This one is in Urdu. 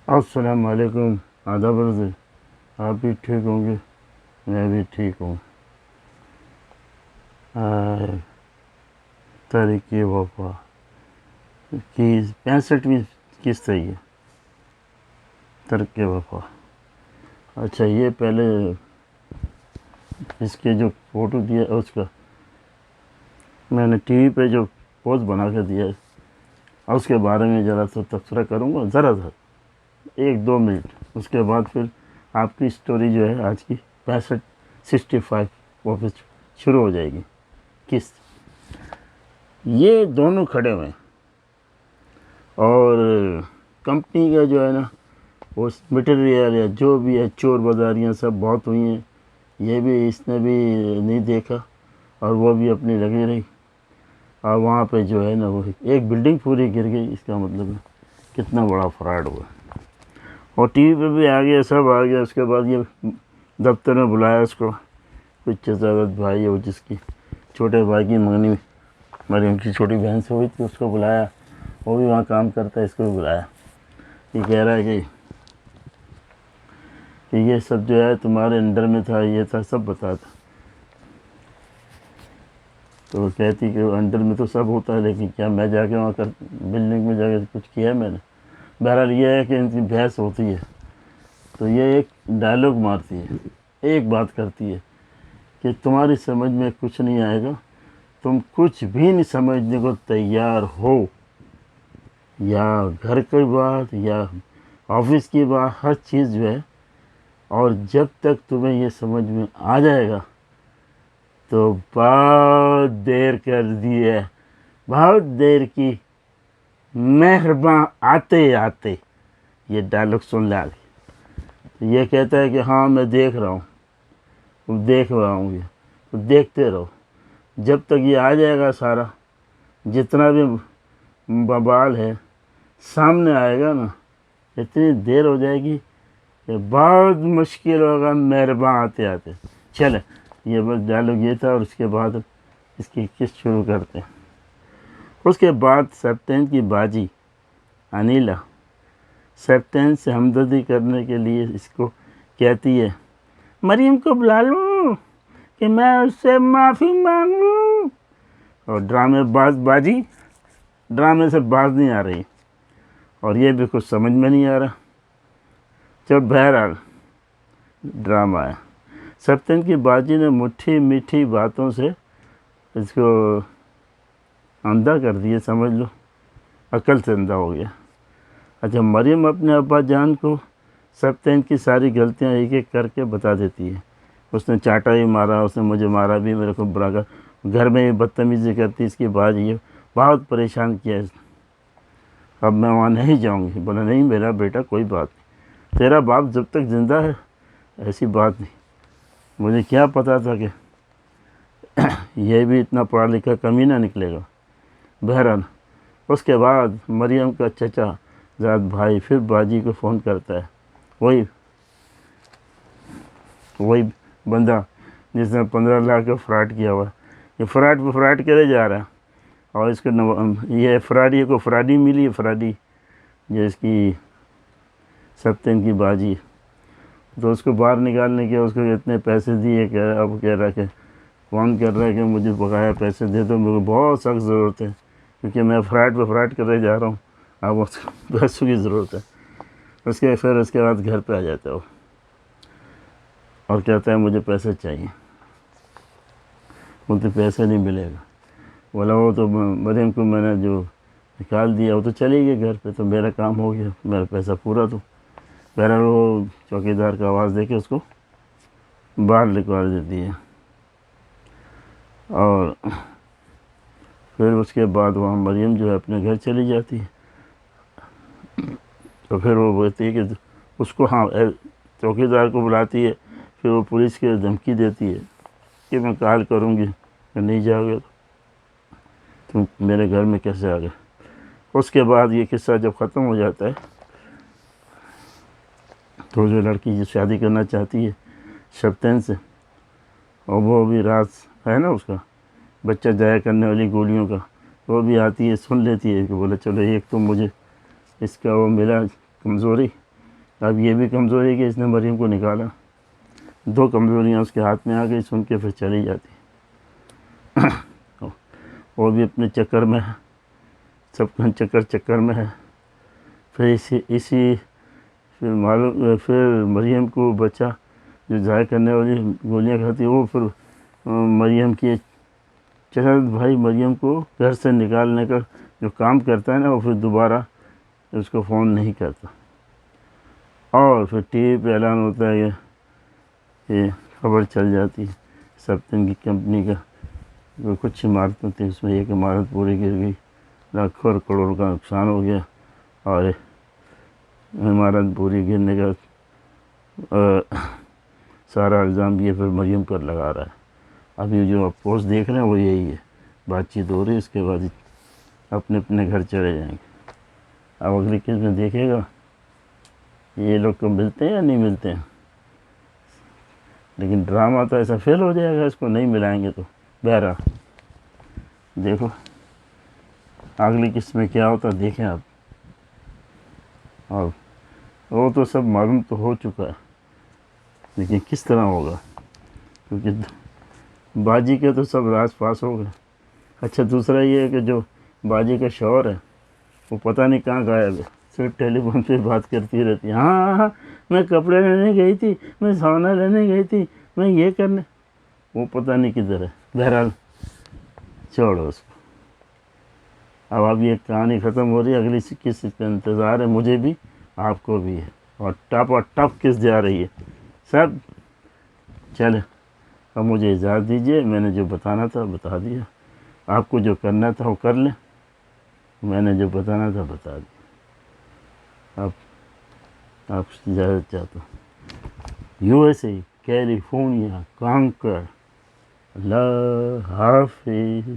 السلام علیکم، آداب عرض ہے۔ آپ بھی ٹھیک ہوں گے؟ میں بھی ٹھیک ہوں۔ تاریخ وفا کی 65ویں قسط ہے یہ، ترک وفا۔ اچھا، یہ پہلے اس کے جو فوٹو دیا اس کا میں نے ٹی وی پہ جو پوسٹ بنا کے دیا ہے، اور اس کے بارے میں ذرا سا تبصرہ کروں گا، ذرا سا 1-2 منٹ۔ اس کے بعد پھر آپ کی اسٹوری جو ہے آج کی 65 واپس شروع ہو جائے گی قسط۔ یہ دونوں کھڑے ہوئے ہیں اور کمپنی کا جو ہے نا وہ مٹیریل یا جو بھی ہے چور بازاریاں سب بہت ہوئی ہیں۔ یہ بھی اس نے بھی نہیں دیکھا اور وہ بھی اپنی لگی رہی، اور وہاں پہ جو ہے نا وہ ایک بلڈنگ پوری گر گئی۔ اس کا مطلب ہے کتنا بڑا فراڈ ہوا، اور ٹی وی پہ بھی آ گیا، سب آ گیا۔ اس کے بعد یہ دفتر میں بلایا اس کو، کچھ چچاوت بھائی ہو جس کی چھوٹے بھائی کی منگنی مریم کی چھوٹی بہن سے ہوئی تھی، اس کو بلایا، وہ بھی وہاں کام کرتا ہے، اس کو بھی بلایا۔ یہ کہہ رہا ہے کہ یہ سب جو ہے تمہارے انڈر میں تھا، یہ تھا، سب بتا تھا۔ تو وہ کہتی کہ انڈر میں تو سب ہوتا ہے، لیکن کیا میں جا کے وہاں بلڈنگ میں جا کے کچھ کیا میں نے؟ بہرحال یہ ہے کہ ان کی بحث ہوتی ہے، تو یہ ایک ڈائلاگ مارتی ہے، ایک بات کرتی ہے کہ تمہاری سمجھ میں کچھ نہیں آئے گا، تم کچھ بھی نہیں سمجھنے کو تیار ہو، یا گھر کی بات یا آفس کی بات، ہر چیز جو ہے، اور جب تک تمہیں یہ سمجھ میں آ جائے گا تو بہت دیر کر دی ہے، بہت دیر کی، مہرباں آتے آتے۔ یہ ڈائلاگ سن لے آگے۔ یہ کہتا ہے کہ ہاں میں دیکھ رہا ہوں، دیکھ رہا ہوں، یہ تو دیکھتے رہو، جب تک یہ آ جائے گا سارا جتنا بھی ببال ہے سامنے آئے گا نا، اتنی دیر ہو جائے گی کہ بہت مشکل ہوگا مہرباں آتے آتے۔ چلے، یہ بس ڈائلاگ یہ تھا، اور اس کے بعد اس کی قسط شروع کرتے ہیں۔ اس کے بعد سیپٹین کی باجی انیلا سیپٹین سے ہمدردی کرنے کے لیے اس کو کہتی ہے مریم کو بلا لوں کہ میں اس سے معافی مانگوں، اور ڈرامے باز باجی ڈرامے سے باز نہیں آ رہی، اور یہ بھی کچھ سمجھ میں نہیں آ رہا۔ جب بہرحال ڈرامہ ہے، سیپٹین کی باجی نے مٹھی میٹھی باتوں سے اس کو اندھا کر دیا، سمجھ لو عقل سے اندھا ہو گیا۔ اچھا، مریم اپنے ابا جان کو سیپٹین کی ساری غلطیاں ایک ایک کر کے بتا دیتی ہے۔ اس نے چاٹا بھی مارا، اس نے مجھے مارا بھی، میرے کو برا کر، گھر میں بھی بدتمیزی کرتی، اس کی باجی یہ بہت پریشان کیا اس نے۔ اب میں وہاں نہیں جاؤں گی۔ بولا نہیں میرا بیٹا، کوئی بات نہیں، تیرا باپ جب تک زندہ ہے ایسی بات نہیں۔ مجھے کیا پتا تھا کہ یہ بھی اتنا پڑھا لکھا کمینہ نکلے گا۔ بہرحال اس کے بعد مریم کا چچا زاد بھائی پھر باجی کو فون کرتا ہے، وہی بندہ جس نے 15 لاکھ کا فراڈ کیا ہوا ہے، یہ فراڈ پہ فراڈ کرے جا رہا ہے، اور اس کے یہ فراڈی کو فراڈی ملی ہے، فراڈی جو اس کی سیپٹین کی باجی، تو اس کو باہر نکالنے کے اس کو اتنے پیسے دیے کہ اب کہہ رہا کہ فون کر رہا ہے کہ مجھے بقایا پیسے دے دو، میرے کو بہت سخت ضرورت ہے، کیونکہ میں فراڈ پہ فراڈ کرے جا رہا ہوں، اب اس کو پیسوں کی ضرورت ہے۔ پھر اس کے بعد گھر پہ آ جاتا ہے وہ، اور کہتا ہے مجھے پیسے چاہیے، مجھے پیسے نہیں ملے گا۔ بولا وہ تو مریم کو میں نے جو نکال دیا وہ تو چلی گئی گھر پہ، تو میرا کام ہو گیا، میرا پیسہ پورا تو۔ بہرحال وہ چوکیدار کا آواز دے کے اس کو باہر نکال دیتی ہے، اور پھر اس کے بعد وہاں مریم جو ہے اپنے گھر چلی جاتی ہے۔ تو پھر وہ بولتی ہے کہ اس کو، ہاں، چوکیدار کو بلاتی ہے، پھر وہ پولیس کی دھمکی دیتی ہے کہ میں کال کروں گی کہ نہیں جاؤ گے تو تم میرے گھر میں کیسے آ گئے۔ اس کے بعد یہ قصہ جب ختم ہو جاتا ہے تو جو لڑکی جو شادی کرنا چاہتی ہے سیپٹین سے، اور وہ بھی راز ہے نا اس کا بچہ ضائع کرنے والی گولیوں کا، وہ بھی آتی ہے، سن لیتی ہے کہ بولے چلو ایک تو مجھے اس کا وہ ملا کمزوری، اب یہ بھی کمزوری ہے کہ اس نے مریم کو نکالا، 2 کمزوریاں اس کے ہاتھ میں آ گئی، سن کے پھر چلی جاتی، وہ بھی اپنے چکر میں ہے، سب کا چکر میں ہے۔ پھر پھر مریم کو بچہ جو ضائع کرنے والی گولیاں کھاتی ہے، وہ پھر مریم کی چچا بھائی مریم کو گھر سے نکالنے کا جو کام کرتا ہے نا، وہ پھر دوبارہ اس کو فون نہیں کرتا، اور پھر ٹی وی پہ اعلان ہوتا ہے کہ خبر چل جاتی ہے سپتن کی کمپنی کا کچھ عمارتیں تھیں، اس میں ایک عمارت پوری گر گئی، لاکھوں اور کروڑ کا نقصان ہو گیا، اور عمارت پوری گرنے کا سارا الزام یہ پھر مریم پر لگا رہا ہے۔ ابھی جو آپ پوسٹ دیکھ رہے ہیں وہ یہی ہے، بات چیت ہو رہی ہے، اس کے بعد اپنے اپنے گھر چلے جائیں گے۔ اب اگلی کس میں دیکھے گا یہ لوگ کو ملتے ہیں یا نہیں ملتے ہیں، لیکن ڈرامہ تو ایسا فیل ہو جائے گا اس کو نہیں ملائیں گے تو۔ بہرحال دیکھو اگلی قسط میں کیا ہوتا دیکھیں آپ، اور وہ تو سب معلوم تو ہو چکا ہے، لیکن کس طرح ہوگا، کیونکہ باجی کے تو سب راز پاس ہو گئے۔ اچھا دوسرا یہ ہے کہ جو باجی کا شوہر ہے وہ پتہ نہیں کہاں غائب ہے، صرف ٹیلی فون پہ بات کرتی رہتی ہے، ہاں میں کپڑے لینے گئی تھی، میں سونا لینے گئی تھی، میں یہ کرنے، وہ پتہ نہیں کدھر ہے۔ بہرحال چھوڑو اس کو، اب یہ کہانی ختم ہو رہی ہے، اگلی قسط کا انتظار ہے مجھے بھی، آپ کو بھی ہے، اور ٹپ قسط جا رہی ہے سب۔ چلے اب مجھے اجازت دیجیے، میں نے جو بتانا تھا بتا دیا، آپ کو جو کرنا تھا وہ کر لیں، میں نے جو بتانا تھا بتا دیا۔ اب آپ سے اجازت چاہتا ہوں، USA کیلیفورنیا کانکر، اللہ حافظ۔